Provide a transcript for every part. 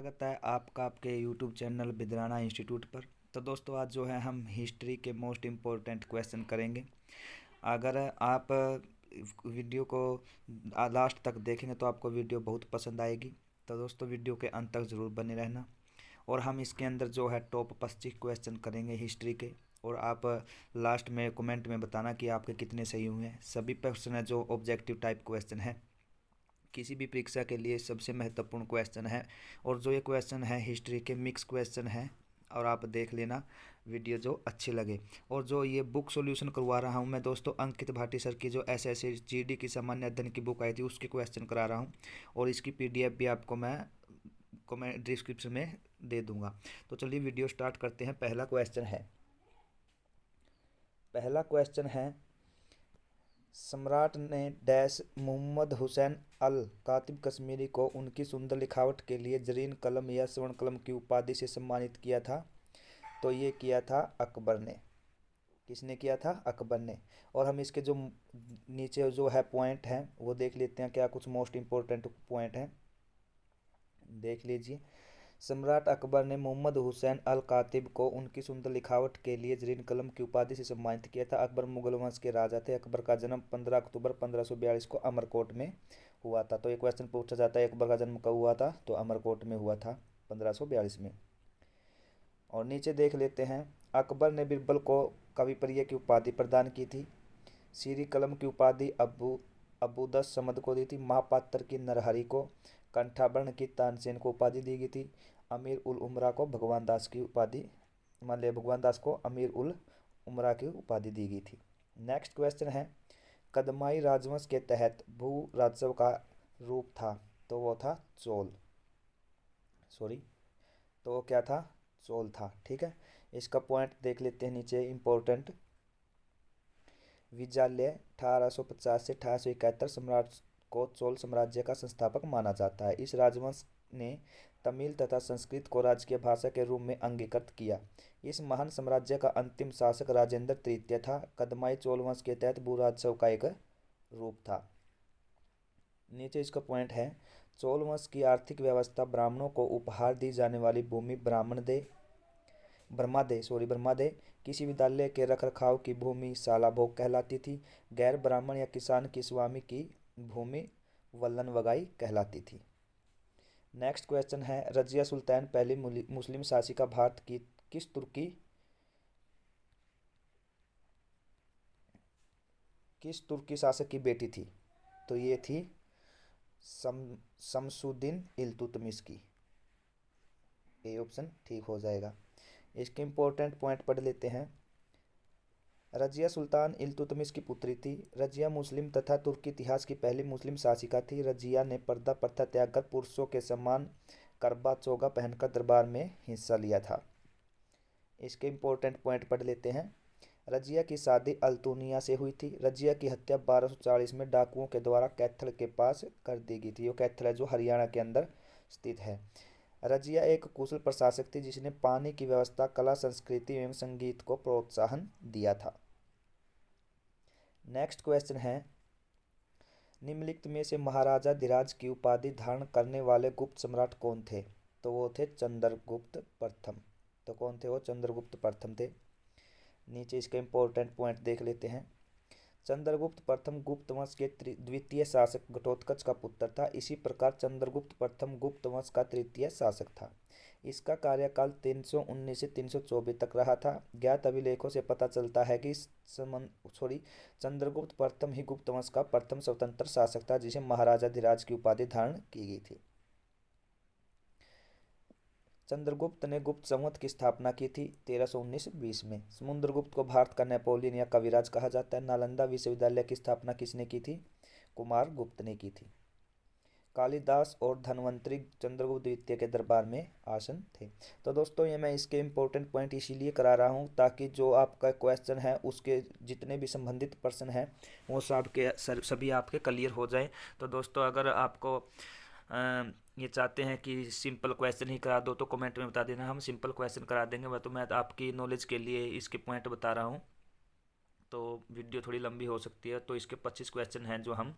स्वागत है आपका आपके यूट्यूब चैनल बिदराना इंस्टीट्यूट पर। तो दोस्तों आज जो है हम हिस्ट्री के मोस्ट इम्पोर्टेंट क्वेश्चन करेंगे। अगर आप वीडियो को लास्ट तक देखेंगे तो आपको वीडियो बहुत पसंद आएगी। तो दोस्तों वीडियो के अंत तक ज़रूर बने रहना। और हम इसके अंदर जो है टॉप 25 क्वेश्चन करेंगे हिस्ट्री के। और आप लास्ट में कमेंट में बताना कि आपके कितने सही हुए हैं। सभी प्रश्न है जो ऑब्जेक्टिव टाइप क्वेश्चन है, किसी भी परीक्षा के लिए सबसे महत्वपूर्ण क्वेश्चन है। और जो ये क्वेश्चन है हिस्ट्री के मिक्स क्वेश्चन है। और आप देख लेना वीडियो जो अच्छी लगे। और जो ये बुक सॉल्यूशन करवा रहा हूँ मैं दोस्तों, अंकित भाटी सर की जो एसएससी जीडी की सामान्य अध्ययन की बुक आई थी उसके क्वेश्चन करा रहा हूँ। और इसकी पीडीएफ भी आपको मैं कमेंट डिस्क्रिप्शन में दे दूंगा। तो चलिए वीडियो स्टार्ट करते हैं। पहला क्वेश्चन है सम्राट ने डैश मोहम्मद हुसैन अल कातिब कश्मीरी को उनकी सुंदर लिखावट के लिए जरीन कलम या स्वर्ण कलम की उपाधि से सम्मानित किया था। तो ये किया था अकबर ने। किसने किया था? अकबर ने। और हम इसके जो नीचे जो है पॉइंट हैं वो देख लेते हैं, क्या कुछ मोस्ट इम्पोर्टेंट पॉइंट हैं देख लीजिए। सम्राट अकबर ने मोहम्मद हुसैन अल कातिब को उनकी सुंदर लिखावट के लिए जरीन कलम की उपाधि से सम्मानित किया था। अकबर मुगल वंश के राजा थे। अकबर का जन्म 15 अक्टूबर 1542 को अमरकोट में हुआ था। तो ये क्वेश्चन पूछा जाता है अकबर का जन्म कब हुआ था? तो अमरकोट में हुआ था 1542 में। और नीचे देख लेते हैं, अकबर ने बिरबल को कविप्रिय की उपाधि प्रदान की थी। सीरी कलम की उपाधि अबूदस समद को दी थी। महापात्र की नरहरी को, कंठाभरण की तानसेन को उपाधि दी गई थी। अमीर उल उमरा को भगवान दास की उपाधि भगवान दास को अमीर उल उमरा की उपाधि दी गई थी। नेक्स्ट क्वेश्चन है, कदमाई राजवंश के तहत भू राजस्व का रूप था। तो वो था चोल। तो वो क्या था? चोल था। ठीक है, इसका पॉइंट देख लेते हैं नीचे इम्पोर्टेंट। विजाल्य 1850 से 1871 सम्राट को चोल साम्राज्य का संस्थापक माना जाता है। इस राजवंश ने तमिल तथा संस्कृत को राजकीय भाषा के रूप में अंगीकृत किया। इस महान साम्राज्य का अंतिम शासक राजेंद्र तृतीय था। कदमाई चोल वंश के तहत भू राजस्व का एक रूप था। नीचे इसका पॉइंट है, चोल वंश की आर्थिक व्यवस्था ब्राह्मणों को उपहार दी जाने वाली भूमि ब्रह्मादे किसी विद्यालय के रखरखाव की भूमि सालाभोग कहलाती थी। गैर ब्राह्मण या किसान की स्वामी की भूमि वल्लन वगाई कहलाती थी। नेक्स्ट क्वेश्चन है, रजिया सुल्तान पहली मुस्लिम शासिका भारत की किस तुर्की शासक की बेटी थी? तो ये थी शमसुद्दीन इल्तुतमिश की। ए ऑप्शन ठीक हो जाएगा। इसके इम्पोर्टेंट पॉइंट पढ़ लेते हैं। रजिया सुल्तान इल्तुतमिश की पुत्री थी। रजिया मुस्लिम तथा तुर्की इतिहास की पहली मुस्लिम शासिका थी। रजिया ने पर्दा प्रथा त्याग कर पुरुषों के समान करबा चोगा पहनकर दरबार में हिस्सा लिया था। इसके इम्पोर्टेंट पॉइंट पढ़ लेते हैं। रजिया की शादी अल्तुनिया से हुई थी। रजिया की हत्या 1240 में डाकुओं के द्वारा कैथल के पास कर दी गई थी। ये कैथल है जो हरियाणा के अंदर स्थित है। रजिया एक कुशल प्रशासक थी जिसने पानी की व्यवस्था, कला, संस्कृति एवं संगीत को प्रोत्साहन दिया था। नेक्स्ट क्वेश्चन है, निम्नलिखित में से महाराजा धीराज की उपाधि धारण करने वाले गुप्त सम्राट कौन थे? तो वो थे चंद्रगुप्त प्रथम। तो कौन थे वो? चंद्रगुप्त प्रथम थे। नीचे इसके इम्पोर्टेंट पॉइंट देख लेते हैं। चंद्रगुप्त प्रथम गुप्त वंश के द्वितीय शासक घटोत्कच का पुत्र था। इसी प्रकार चंद्रगुप्त प्रथम गुप्त वंश का तृतीय शासक था। इसका कार्यकाल 319 से 324 तक रहा था। ज्ञात अभिलेखों से पता चलता है कि चंद्रगुप्त प्रथम ही गुप्त वंश का प्रथम स्वतंत्र शासक था जिसे महाराजा धीराज की उपाधि धारण की गई थी। चंद्रगुप्त ने गुप्त संवत की स्थापना की थी 1319-20 में। समुद्रगुप्त को भारत का नेपोलियन या कविराज कहा जाता है। नालंदा विश्वविद्यालय की स्थापना किसने की थी? कुमार गुप्त ने की थी। कालिदास और धन्वंतरी चंद्रगुप्त द्वितीय के दरबार में आसन थे। तो दोस्तों ये मैं इसके इम्पोर्टेंट पॉइंट इसीलिए करा रहा हूँ ताकि जो आपका क्वेश्चन है उसके जितने भी संबंधित प्रश्न हैं वो सभी आपके क्लियर हो जाए। तो दोस्तों अगर आपको ये चाहते हैं कि सिंपल क्वेश्चन ही करा दो तो कमेंट में बता देना, हम सिंपल क्वेश्चन करा देंगे। मैं आपकी नॉलेज के लिए इसके पॉइंट बता रहा हूँ। तो वीडियो थोड़ी लंबी हो सकती है। तो इसके 25 क्वेश्चन हैं जो हम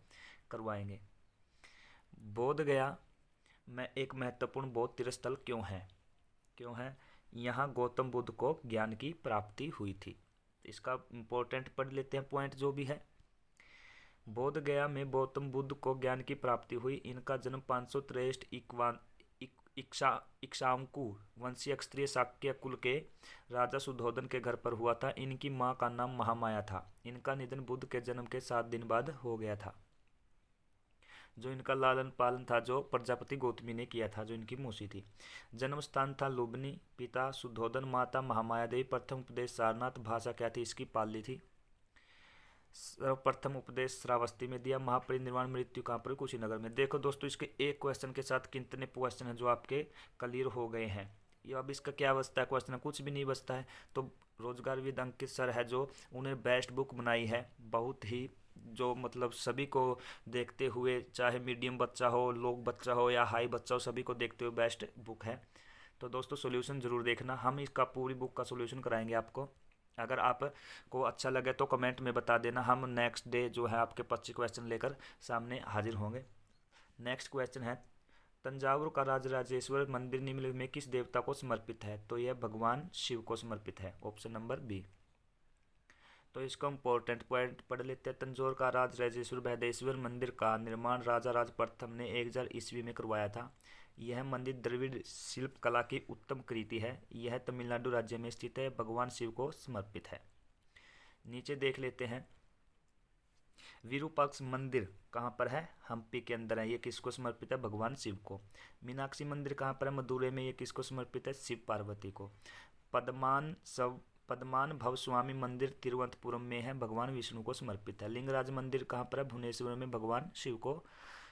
करवाएंगे। बोध गया में एक महत्वपूर्ण बौद्ध तीर्थस्थल क्यों है? यहाँ गौतम बुद्ध को ज्ञान की प्राप्ति हुई थी। इसका इम्पोर्टेंट पढ़ लेते हैं पॉइंट जो भी है। बोध गया में गौतम बुद्ध को ज्ञान की प्राप्ति हुई। इनका जन्म 563 इक्ष्वाकु वंशीय क्षत्रिय शाक्य कुल के राजा शुद्धोधन के घर पर हुआ था। इनकी मां का नाम महामाया था। इनका निधन बुद्ध के जन्म के 7 दिन बाद हो गया था। जो इनका लालन पालन था जो प्रजापति गौतमी ने किया था, जो इनकी मौसी थी। जन्म स्थान था लुम्बिनी। पिता शुद्धोधन, माता महामाया देवी। प्रथम उपदेश सारनाथ। भाषा क्या थी इसकी? पाली थी। सर्वप्रथम उपदेश श्रावस्ती में दिया। महापरिनिर्वाण मृत्यु कहाँ पर? कुशीनगर में। देखो दोस्तों, इसके एक क्वेश्चन के साथ कितने क्वेश्चन हैं जो आपके क्लियर हो गए हैं। ये अब इसका क्या बचता है क्वेश्चन? कुछ भी नहीं बचता है। तो रोजगार विद अंकित सर है जो उन्हें बेस्ट बुक बनाई है, बहुत ही जो मतलब सभी को देखते हुए, चाहे मीडियम बच्चा हो, लोग बच्चा हो या हाई बच्चा हो, सभी को देखते हुए बेस्ट बुक है। तो दोस्तों सॉल्यूशन ज़रूर देखना, हम इसका पूरी बुक का सॉल्यूशन कराएंगे आपको। अगर आपको अच्छा लगे तो कमेंट में बता देना, हम नेक्स्ट डे जो है आपके 25 क्वेश्चन लेकर सामने हाजिर होंगे। नेक्स्ट क्वेश्चन है, तंजावुर का राजराजेश्वर मंदिर निम्नलिखित में किस देवता को समर्पित है? तो यह भगवान शिव को समर्पित है, ऑप्शन नंबर बी। तो इसका इम्पोर्टेंट पॉइंट पढ़ लेते हैं। तंजौर का राजराजेश्वर बृहदेश्वर मंदिर का निर्माण राजा राज प्रथम ने 1000 ईस्वी में करवाया था। यह मंदिर द्रविड़ शिल्प कला की उत्तम कृति है। यह तमिलनाडु राज्य में स्थित है। भगवान शिव को समर्पित है। नीचे देख लेते हैं, विरूपाक्ष मंदिर कहाँ पर है? हम्पी के अंदर है। ये किसको समर्पित है? भगवान शिव को। मीनाक्षी मंदिर कहाँ पर है? मदुरै में। ये किसको समर्पित है? शिव पार्वती को। पद्मान भवस्वामी मंदिर तिरुवनंतपुरम में है। भगवान विष्णु को समर्पित है। लिंगराज मंदिर कहाँ पर है? भुवनेश्वर में। भगवान शिव को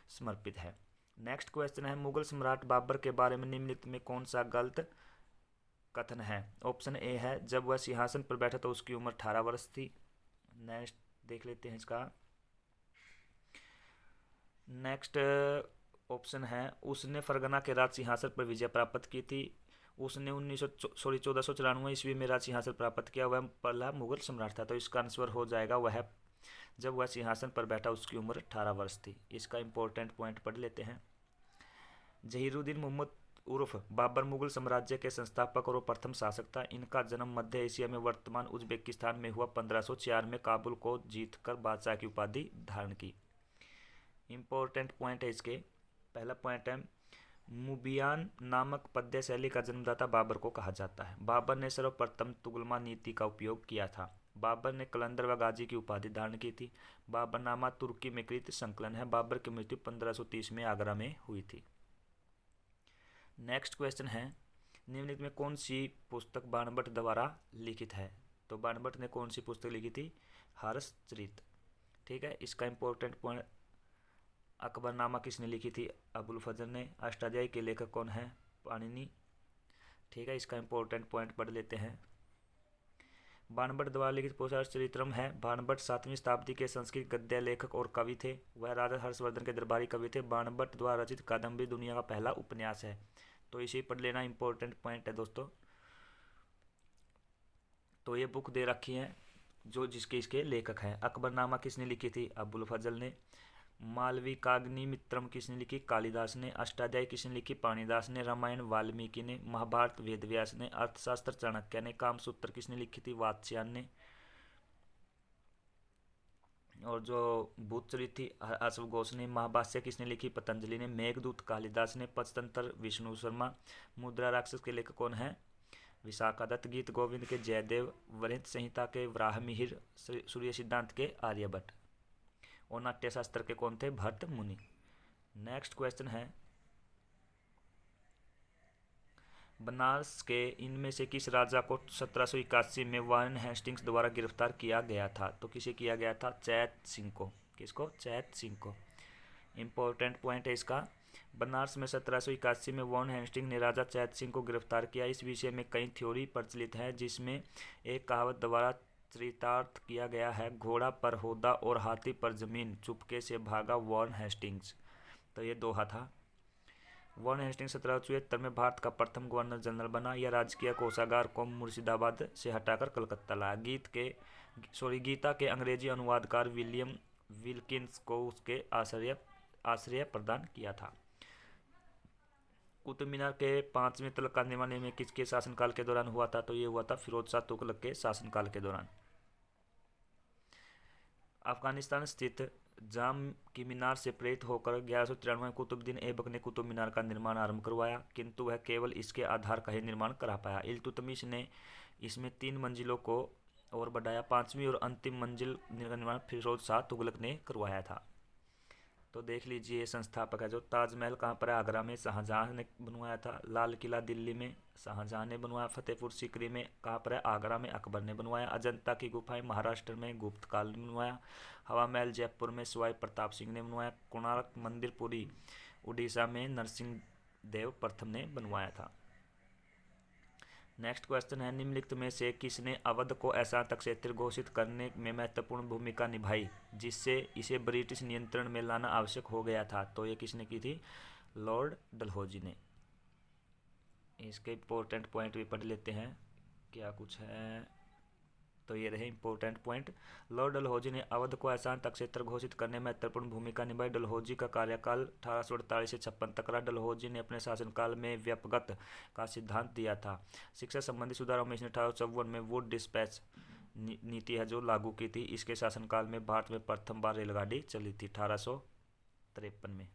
समर्पित है। नेक्स्ट क्वेश्चन है, मुगल सम्राट बाबर के बारे में निम्नलिखित में कौन सा गलत कथन है? ऑप्शन ए है, जब वह सिंहासन पर बैठा तो उसकी उम्र 18 वर्ष थी। नेक्स्ट देख लेते हैं इसका। नेक्स्ट ऑप्शन है, उसने फरगना के राज सिंहासन पर विजय प्राप्त की थी। उसने 1494 ईस्वी में राज सिंहासन प्राप्त किया। वह पहला मुगल सम्राट था। तो इसका आंसर हो जाएगा वह जब वह सिंहासन पर बैठा उसकी उम्र 18 वर्ष थी। इसका इंपॉर्टेंट पॉइंट पढ़ लेते हैं। जहीरुद्दीन मोहम्मद उर्फ बाबर मुगल साम्राज्य के संस्थापक और प्रथम शासक था। इनका जन्म मध्य एशिया में वर्तमान उज्बेकिस्तान में हुआ। 1504 में काबुल को जीतकर बादशाह की उपाधि धारण की। इंपॉर्टेंट पॉइंट है इसके। पहला पॉइंट है, मुबियान नामक पद्य शैली का जन्मदाता बाबर को कहा जाता है। बाबर ने सर्वप्रथम तुगलमा नीति का उपयोग किया था। बाबर ने कलंदर व गाजी की उपाधि धारण की थी। बाबरनामा तुर्की में कृत संकलन है। बाबर की मृत्यु 1530 में आगरा में हुई थी। नेक्स्ट क्वेश्चन है, निम्नलिखित में कौन सी पुस्तक बाणभट्ट द्वारा लिखित है? तो बाणभट्ट ने कौन सी पुस्तक लिखी थी? हर्षचरित। ठीक है। इसका इंपॉर्टेंट पॉइंट, अकबरनामा किसने लिखी थी? अबुल फजल ने। अष्टाध्यायी के लेखक कौन है? पाणिनि। ठीक है। इसका इंपॉर्टेंट पॉइंट पढ़ लेते हैं। बाणभट्ट द्वारा लिखित पुस्तक चरित्रम है। बाणभट्ट 7वीं शताब्दी के संस्कृत गद्य लेखक और कवि थे। वह राजा हर्षवर्धन के दरबारी कवि थे। बाणभट्ट द्वारा रचित कादम्बरी दुनिया का पहला उपन्यास है। तो इसे पढ़ लेना, इंपॉर्टेंट पॉइंट है दोस्तों। तो ये बुक दे रखी है जो जिसके इसके लेखक हैं। अकबरनामा किसने लिखी थी? अबुल फजल ने। मालविकाग्निमित्रम किसने लिखी? कालिदास ने। अष्टाध्यायी किसने लिखी? पाणिदास ने। रामायण वाल्मीकि ने। महाभारत वेदव्यास ने। अर्थशास्त्र चाणक्य ने। कामसूत्र किसने लिखी थी? वात्स्यायन ने। और जो भूतचरित थी अश्व घोष ने। महाभाष्य किसने लिखी? पतंजलि ने। मेघदूत कालिदास ने। पंचतंत्र विष्णु शर्मा। मुद्रा राक्षस के लेखक कौन है? विशाखादत्त। गीत गोविंद के जयदेव। वृहत संहिता के वराहमिहिर। सूर्य सिद्धांत के आर्यभट्ट। और नाट्यशास्त्र के कौन थे? भट्ट मुनि। नेक्स्ट क्वेश्चन है, बनारस के इनमें से किस राजा को 1781 में वारेन हेस्टिंग्स द्वारा गिरफ्तार किया गया था? तो किसे किया गया था? चैत सिंह को। किसको? चैत सिंह को। इंपॉर्टेंट पॉइंट है इसका। बनारस में 1781 में वारेन हेस्टिंग्स ने राजा चैत सिंह को गिरफ्तार किया। इस विषय में कई थ्योरी प्रचलित है, जिसमें एक कहावत द्वारा चरितार्थ किया गया है, घोड़ा पर होदा और हाथी पर जमीन, चुपके से भागा वारेन हेस्टिंग्स। तो ये दोहा था। वारेन हेस्टिंग्स 1776 में भारत का प्रथम गवर्नर जनरल बना। यह राजकीय कोषागार को मुर्शिदाबाद से हटाकर कलकत्ता लाया। गीता के अंग्रेजी अनुवादकार विलियम विल्किंस को उसके आश्रय प्रदान किया था। कुतुब मीनार के 5वें तल का निर्माण में किसके शासनकाल के दौरान हुआ था? तो ये हुआ था फिरोज शाह तुगलक के शासनकाल के दौरान। अफगानिस्तान स्थित जाम की मीनार से प्रेरित होकर 1193 में कुतुबुद्दीन ऐबक ने कुतुब मीनार का निर्माण आरंभ करवाया, किंतु वह केवल इसके आधार का ही निर्माण करा पाया। इल्तुतमिश ने इसमें 3 मंजिलों को और बढ़ाया। 5वीं और अंतिम मंजिल का निर्माण फिरोज शाह तुगलक ने करवाया था। तो देख लीजिए, ये संस्थापक है। जो ताजमहल कहाँ पर है? आगरा में शाहजहां ने बनवाया था। लाल किला दिल्ली में शाहजहां ने बनवाया। फतेहपुर सीकरी में कहाँ पर है? आगरा में अकबर ने बनवाया। अजंता की गुफाएं महाराष्ट्र में गुप्त काल में बनवाया। हवा महल जयपुर में सवाई प्रताप सिंह ने बनवाया। कोणार्क मंदिर पुरी उड़ीसा में नरसिंह देव प्रथम ने बनवाया था। नेक्स्ट क्वेश्चन है, निम्नलिखित में से किसने अवध को अशांत क्षेत्र घोषित करने में महत्वपूर्ण भूमिका निभाई, जिससे इसे ब्रिटिश नियंत्रण में लाना आवश्यक हो गया था? तो ये किसने की थी? लॉर्ड डलहौजी ने। इसके इंपॉर्टेंट पॉइंट भी पढ़ लेते हैं, क्या कुछ है। तो ये रहे इंपॉर्टेंट पॉइंट। लॉर्ड डलहौजी ने अवध को अशांत क्षेत्र घोषित करने में महत्वपूर्ण भूमिका निभाई। डलहौजी का कार्यकाल 1848 से 56 तक रहा। डलहौजी ने अपने शासनकाल में व्यापकता का सिद्धांत दिया था। शिक्षा संबंधी सुधारों में इसने 1854 में वुड डिस्पैच नीति है जो लागू की थी। इसके शासनकाल में भारत में प्रथम बार रेलगाड़ी चली थी 1853 में।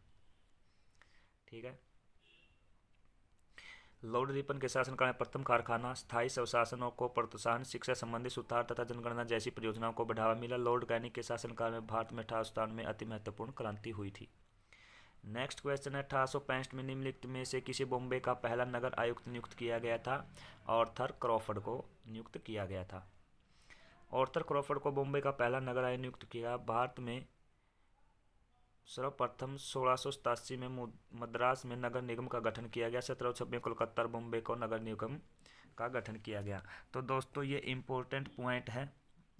ठीक है। लॉर्ड रिपन के शासनकाल में प्रथम कारखाना, स्थायी स्वशासन को प्रोत्साहन, शिक्षा संबंधी सुधार तथा जनगणना जैसी परियोजनाओं को बढ़ावा मिला। लॉर्ड कैनिंग के शासनकाल में भारत में 1857 में अति महत्वपूर्ण क्रांति हुई थी। नेक्स्ट क्वेश्चन है, 1865 में निम्नलिखित में से किसे बॉम्बे का पहला नगर आयुक्त नियुक्त किया गया था? आर्थर क्रॉफर्ड को नियुक्त किया गया था। आर्थर क्रॉफर्ड को बॉम्बे का पहला नगर आयुक्त नियुक्त किया। भारत में सर्वप्रथम 1687 में मद्रास में नगर निगम का गठन किया गया। 1726 में कोलकाता और बॉम्बे को नगर निगम का गठन किया गया। तो दोस्तों ये इम्पोर्टेंट पॉइंट है।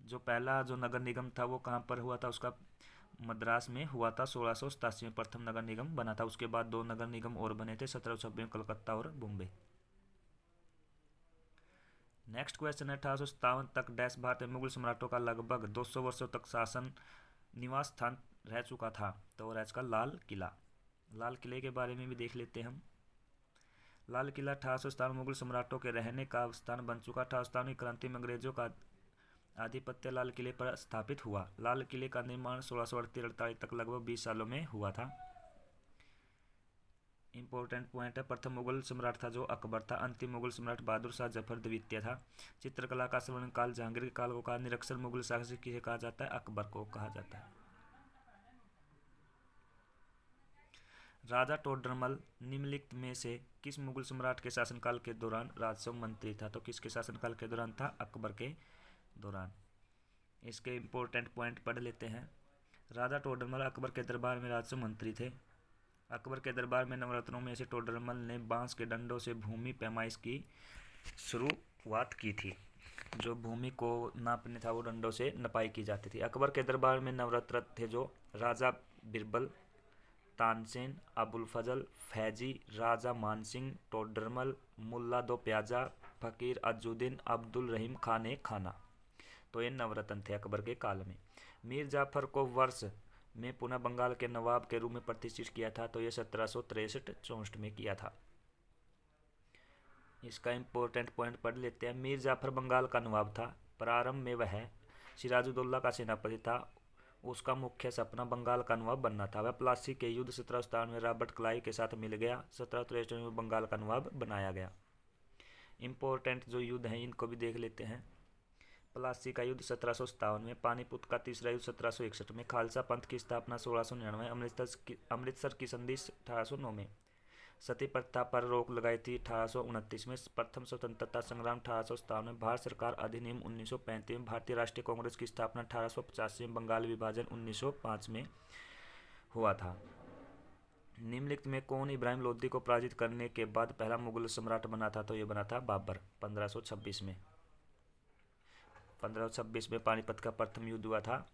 जो पहला जो नगर निगम था वो कहाँ पर हुआ था? उसका मद्रास में हुआ था। 1687 में प्रथम नगर निगम बना था। उसके बाद 2 नगर निगम और बने थे, 1726 में कोलकाता और बॉम्बे। नेक्स्ट क्वेश्चन है, 1857 तक डैश भारत में मुगल सम्राटों का लगभग 200 वर्षों तक शासन निवास स्थान रह चुका था। तो रह चुका लाल किला। लाल किले के बारे में भी देख लेते हैं हम। लाल किला 1857 मुगल सम्राटों के रहने का स्थान बन चुका। 1857 की क्रांति में अंग्रेजों का आधिपत्य लाल किले पर स्थापित हुआ। लाल किले का निर्माण 1638 तक लगभग 20 सालों में हुआ था। इंपॉर्टेंट पॉइंट है, प्रथम मुगल सम्राट था जो अकबर था। अंतिम मुगल सम्राट बहादुर शाह जफर द्वितीय था। चित्रकला का स्वर्ण काल जहांगीर के काल को कहा। निरक्षर मुगल शासक किसे कहा जाता है? अकबर को कहा जाता है। राजा टोडरमल निम्नलिखित में से किस मुगल सम्राट के शासनकाल के दौरान राजस्व मंत्री था? तो किसके शासनकाल के दौरान था? अकबर के दौरान। इसके इंपॉर्टेंट पॉइंट पढ़ लेते हैं। राजा टोडरमल अकबर के दरबार में राजस्व मंत्री थे। अकबर के दरबार में नवरत्नों में से टोडरमल ने बांस के डंडों से भूमि पैमाइश की शुरुआत की थी। जो भूमि को नापने था वो डंडों से नपाई की जाती थी। अकबर के दरबार में नवरत्न थे जो राजा बिरबल, तानसेन, अबुल फजल, फैजी, राजा मानसिंह, टोडरमल, मुल्ला दो प्याजा, फकीर अजुद्दीन, अब्दुल रहीम खान खाना। तो ये नवरत्न थे अकबर के काल में। मीर जाफर को वर्ष में पुनः बंगाल के नवाब के रूप में प्रतिष्ठित किया था। तो ये 1763-64 में किया था। इसका इंपॉर्टेंट पॉइंट पढ़ लेते हैं। मीर जाफर बंगाल का नवाब था। प्रारंभ में वह सिराजुद्दौला का सेनापति था। उसका मुख्य सपना बंगाल का नवाब बनना था। वह प्लासी के युद्ध 1757 में रॉबर्ट क्लाइव के साथ मिल गया। 1763 में बंगाल का नवाब बनाया गया। इंपॉर्टेंट जो युद्ध हैं इनको भी देख लेते हैं। प्लासी का युद्ध 1757 में, पानीपत का तीसरा युद्ध 1761 में, खालसा पंथ की स्थापना 1699, अमृतसर की संधि 1809 में, सती प्रथा पर रोक लगाई थी 1829 में, प्रथम स्वतंत्रता संग्राम 1857 में, भारत सरकार अधिनियम 1935 में, भारतीय राष्ट्रीय कांग्रेस की स्थापना 1885 में, बंगाल विभाजन 1905 में हुआ था। निम्नलिखित में कौन इब्राहिम लोदी को पराजित करने के बाद पहला मुगल सम्राट बना था? तो ये बना था बाबर 1526 में। 1526 में पानीपत का प्रथम युद्ध हुआ था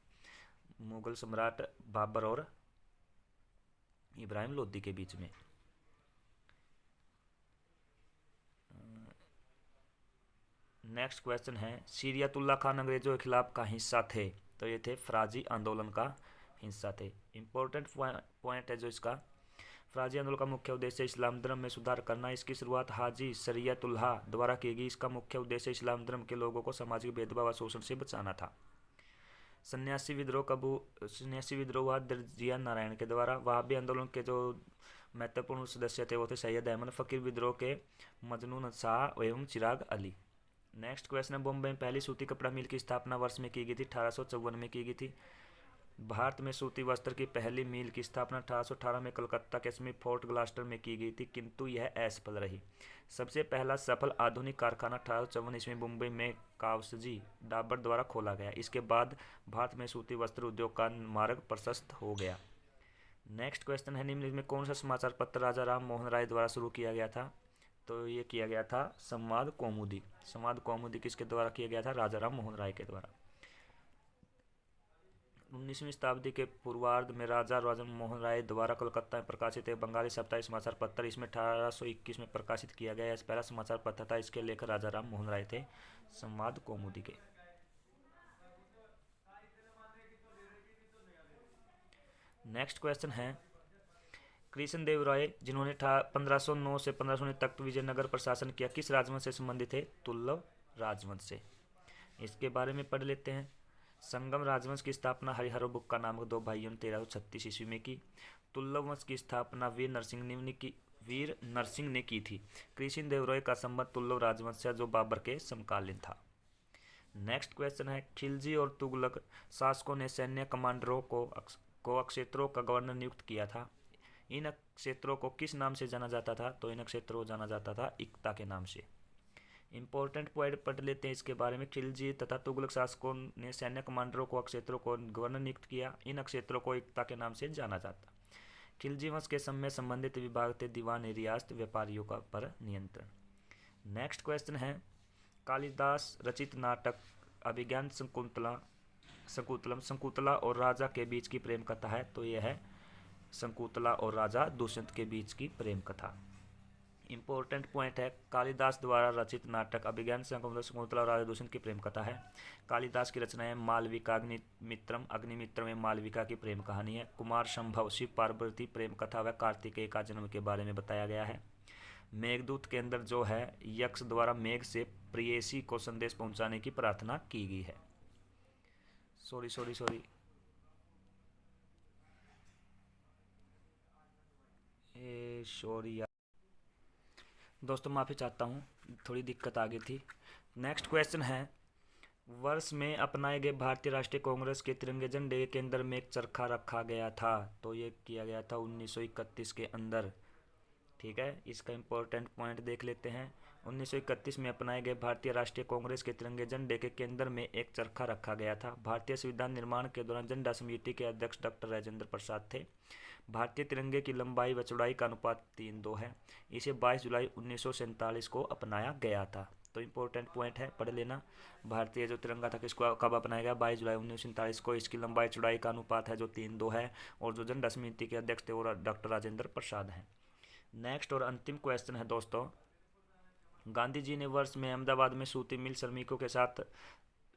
मुगल सम्राट बाबर और इब्राहिम लोदी के बीच में। नेक्स्ट क्वेश्चन है, शरीयतुल्लाह खान अंग्रेजों के खिलाफ का हिस्सा थे? तो ये थे फराजी आंदोलन का हिस्सा थे। इंपॉर्टेंट पॉइंट है जो इसका, फ़राज़ी आंदोलन का मुख्य उद्देश्य इस्लाम धर्म में सुधार करना। इसकी शुरुआत हाजी शरीयतुल्लाह द्वारा की गई। इसका मुख्य उद्देश्य इस्लाम धर्म के लोगों को सामाजिक भेदभाव और शोषण से बचाना था। सन्यासी विद्रोह हुआ दरजिया नारायण के द्वारा। वहाबी आंदोलन के जो महत्वपूर्ण सदस्य थे वो थे सैयद अहमद फ़कीर, विद्रोह के मजनून शाह एवं चिराग अली। नेक्स्ट क्वेश्चन है, बॉम्बे में पहली सूती कपड़ा मिल की स्थापना वर्ष में की गई थी? 1854 में की गई थी। भारत में सूती वस्त्र की पहली मिल की स्थापना 1818 में कलकत्ता के समीप फोर्ट ग्लास्टर में की गई थी, किंतु यह असफल रही। सबसे पहला सफल आधुनिक कारखाना 1854 ईस्वी में मुंबई में कावसजी डाबर द्वारा खोला गया। इसके बाद भारत में सूती वस्त्र उद्योग का मार्ग प्रशस्त हो गया। नेक्स्ट क्वेश्चन है, निम्नलिखित में कौन सा समाचार पत्र राजा राम मोहन राय द्वारा शुरू किया गया था? तो ये किया गया था संवाद कौमुदी। संवाद कौमुदी किसके द्वारा किया गया था? राजा राम मोहन राय के द्वारा। 19वीं शताब्दी के पूर्वार्ध में राजा राम मोहन राय द्वारा कलकत्ता में प्रकाशित एक बंगाली साप्ताहिक समाचार पत्र, इसमें 1821 में प्रकाशित किया गया। यह पहला समाचार पत्र था। इसके लेखक राजा राम मोहन राय थे, संवाद कौमुदी के। नेक्स्ट क्वेश्चन है, कृष्ण देव राय जिन्होंने 1509 से 1519 तक विजयनगर पर शासन किया, किस राजवंश से संबंधित थे? तुल्लव राजवंश से। इसके बारे में पढ़ लेते हैं। संगम राजवंश की स्थापना हरिहर बुक्का नामक दो भाइयों ने 1336 ईस्वी में की। तुल्लव वंश की स्थापना वीर नरसिंह ने की थी। कृष्ण देव राय का संबंध तुल्लव राजवंश से जो बाबर के समकालीन था। नेक्स्ट क्वेश्चन है, खिलजी और तुगलक शासकों ने सैन्य कमांडरों को क्षेत्रों का गवर्नर नियुक्त किया था। इन क्षेत्रों को किस नाम से जाना जाता था? तो इन क्षेत्रों को जाना जाता था इक्ता के नाम से। इंपॉर्टेंट पॉइंट पढ़ लेते हैं इसके बारे में। खिलजी तथा तुगलक शासकों ने सैन्य कमांडरों को क्षेत्रों को गवर्नर नियुक्त किया। इन क्षेत्रों को इक्ता के नाम से जाना जाता। खिलजी वंश के समय संबंधित विभाग थे दीवान रियासत, व्यापारियों का पर नियंत्रण। नेक्स्ट क्वेश्चन है, कालिदास रचित नाटक अभिज्ञान शकुंतला और राजा के बीच की प्रेम कथा है। तो यह है शकुंतला और राजा दुष्यंत के बीच की प्रेम कथा। इंपॉर्टेंट पॉइंट है, कालिदास द्वारा रचित नाटक अभिज्ञान शकुंतला और राजा दुष्यंत की प्रेम कथा है। कालिदास की रचनाएं मालविका अग्निमित्रम में मालविका की प्रेम कहानी है। कुमार संभव शिव पार्वती प्रेम कथा व कार्तिकेय का जन्म के बारे में बताया गया है। मेघदूत के अंदर जो है यक्ष द्वारा मेघ से प्रेयसी को संदेश पहुंचाने की प्रार्थना की गई है। सॉरी दोस्तों, माफ़ी चाहता हूँ, थोड़ी दिक्कत आ गई थी। नेक्स्ट क्वेश्चन है, वर्ष में अपनाए गए भारतीय राष्ट्रीय कांग्रेस के तिरंगे झंडे के केंद्र में एक चरखा रखा गया था। तो ये किया गया था 1931 के अंदर। ठीक है, इसका इंपॉर्टेंट पॉइंट देख लेते हैं। 1931 में अपनाए गए भारतीय राष्ट्रीय कांग्रेस के तिरंगे झंडे के केंद्र में एक चरखा रखा गया था। भारतीय संविधान निर्माण के दौरान झंडा समिति के अध्यक्ष डॉक्टर राजेंद्र प्रसाद थे। भारतीय तिरंगे की लंबाई व चौड़ाई का अनुपात 3:2 है। इसे 22 जुलाई 1947 को अपनाया गया था। तो इम्पोर्टेंट पॉइंट है, पढ़ लेना। भारतीय जो तिरंगा था किसको कब अपनाया गया? 22 जुलाई 1947 को। इसकी लंबाई चौड़ाई का अनुपात है जो 3:2 है। और जो झंडा समिति के अध्यक्ष थे वो डॉक्टर राजेंद्र प्रसाद हैं। नेक्स्ट और अंतिम क्वेश्चन है दोस्तों, गांधी जी ने वर्ष में अहमदाबाद में सूती मिल श्रमिकों के साथ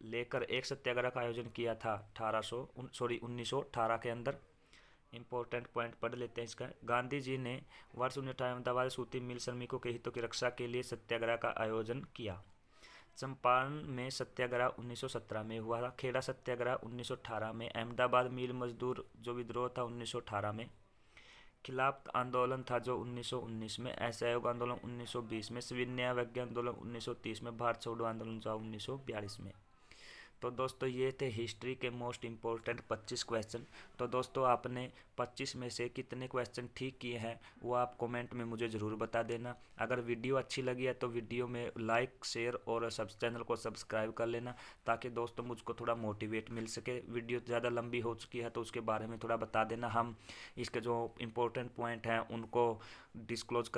लेकर एक सत्याग्रह का आयोजन किया था 1918 के अंदर। इंपॉर्टेंट पॉइंट पढ़ लेते हैं इसका। गांधी जी ने वर्ष 1918 अहमदाबाद सूती मिल श्रमिकों के हितों की रक्षा के लिए सत्याग्रह का आयोजन किया। चंपारण में सत्याग्रह 1917 में हुआ था। खेड़ा सत्याग्रह 1918 में। अहमदाबाद मिल मजदूर जो विद्रोह था 1918 में। खिलाफ आंदोलन था जो 1919 में। असहयोग आंदोलन 1920 में। सविनय आंदोलन 1930 में। भारत छोड़ो आंदोलन था 1942 में। तो दोस्तों ये थे हिस्ट्री के मोस्ट इम्पोर्टेंट 25 क्वेश्चन। तो दोस्तों आपने 25 में से कितने क्वेश्चन ठीक किए हैं वो आप कमेंट में मुझे ज़रूर बता देना। अगर वीडियो अच्छी लगी है तो वीडियो में लाइक शेयर और चैनल को सब्सक्राइब कर लेना, ताकि दोस्तों मुझको थोड़ा मोटिवेट मिल सके। वीडियो ज़्यादा लंबी हो चुकी है तो उसके बारे में थोड़ा बता देना। हम इसके जो इम्पोर्टेंट पॉइंट हैं उनको क्लोज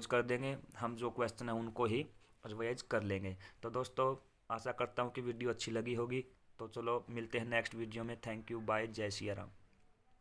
कर देंगे। हम जो क्वेश्चन हैं उनको ही रिवाइज कर लेंगे। तो दोस्तों आशा करता हूँ कि वीडियो अच्छी लगी होगी। तो चलो मिलते हैं नेक्स्ट वीडियो में। थैंक यू, बाय, जय सिया राम।